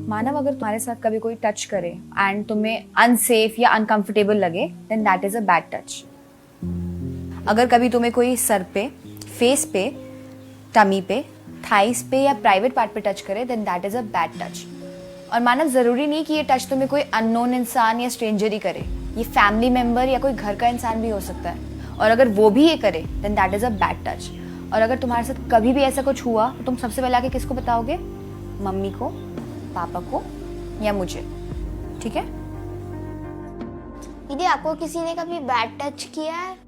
मानव, अगर तुम्हारे साथ कभी कोई टच करे एंड तुम्हें अनसेफ या अनकंफर्टेबल लगे, then that is a bad touch. अगर कभी तुम्हें कोई सर पे, फेस पे, टमी पे, थाइस पे या प्राइवेट पार्ट पे टच करे, then that is a bad touch. और मानव, जरूरी नहीं कि ये टच तुम्हें कोई अननोन इंसान या स्ट्रेंजर ही करे, ये फैमिली मेंबर या कोई घर का इंसान भी हो सकता है। और अगर वो भी ये करे, then that is a bad touch. और अगर तुम्हारे साथ कभी भी ऐसा कुछ हुआ तो तुम सबसे पहले आके किसको बताओगे? मम्मी को, पापा को या मुझे, ठीक है? दीदी, आपको किसी ने कभी बैड टच किया है?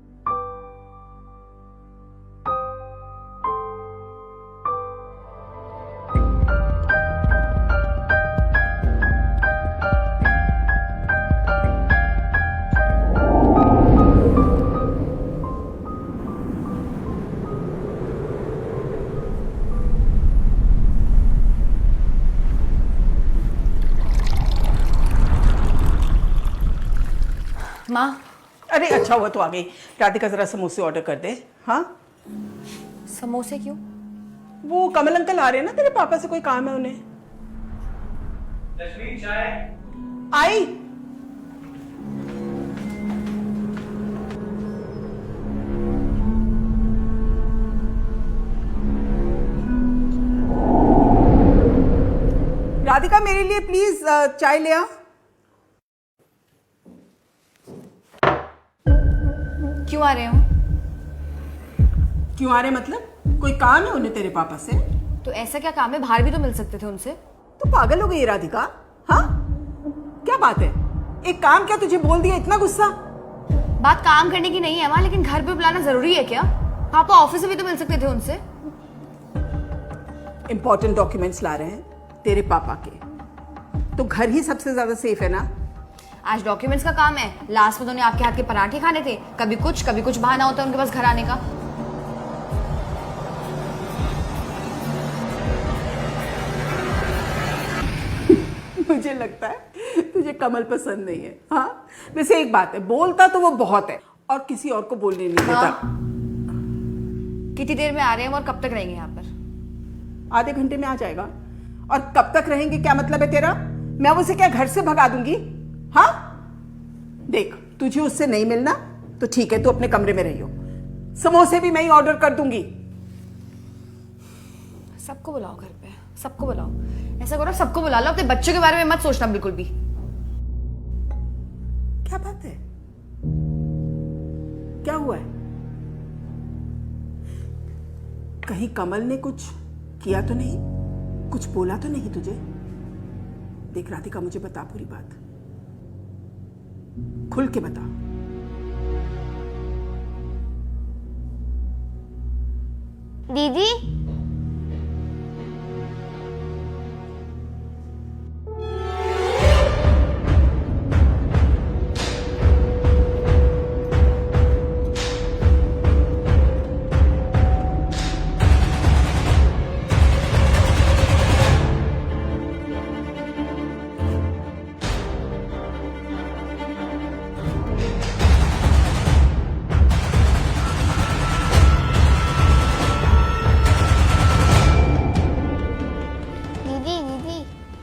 माँ। अरे अच्छा हुआ तो आ गई। राधिका जरा समोसे ऑर्डर कर दे। हाँ, समोसे क्यों? वो कमल अंकल आ रहे हैं ना, तेरे पापा से कोई काम है उन्हें। लक्ष्मी, चाय। आई। राधिका, मेरे लिए प्लीज चाय ले आ। क्यों आ रहे हो? क्यों आ रहे मतलब? कोई काम है उन्हें तेरे पापा से? तो ऐसा क्या काम है? बाहर भी तो मिल सकते थे उनसे। तो पागल हो गई है राधिका? हाँ, क्या बात है? एक काम क्या तुझे बोल दिया, इतना गुस्सा? बात काम करने की नहीं है माँ, लेकिन घर पे बुलाना जरूरी है क्या? पापा ऑफिस में भी तो मिल सकते थे उनसे। इंपॉर्टेंट डॉक्यूमेंट्स ला रहे हैं तेरे पापा के, तो घर ही सबसे ज्यादा सेफ है ना। आज डॉक्यूमेंट्स का काम है। लास्ट में तो उन्हें आपके हाथ के पराठे खाने थे। कभी कुछ बहाना होता है उनके पास घर आने का। मुझे लगता है तुझे कमल पसंद नहीं है। हाँ, वैसे एक बात है, बोलता तो वो बहुत है और किसी और को बोलने नहीं देता। कितनी देर में आ रहे हैं और कब तक रहेंगे यहाँ पर? आधे घंटे में आ जाएगा। और कब तक रहेंगे क्या मतलब है तेरा? मैं उसे क्या घर से भगा दूंगी? हाँ, देख, तुझे उससे नहीं मिलना तो ठीक है, तू अपने कमरे में रहियो। समोसे भी मैं ही ऑर्डर कर दूंगी। सबको बुलाओ घर पे, सबको बुलाओ। ऐसा करो, सबको बुला लो। अपने बच्चों के बारे में मत सोचना बिल्कुल भी। क्या बात है? क्या हुआ है? कहीं कमल ने कुछ किया तो नहीं? कुछ बोला तो नहीं तुझे? देख राधिका, मुझे बता पूरी बात, खुल के बता। दीदी,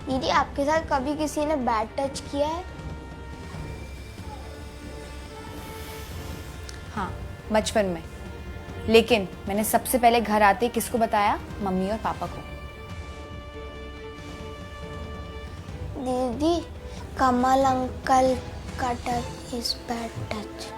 दीदी, आपके साथ कभी किसी ने बैड टच किया है? हाँ, बचपन में। लेकिन मैंने सबसे पहले घर आते किसको बताया? मम्मी और पापा को। दीदी, कमल अंकल का टच इज बैड टच।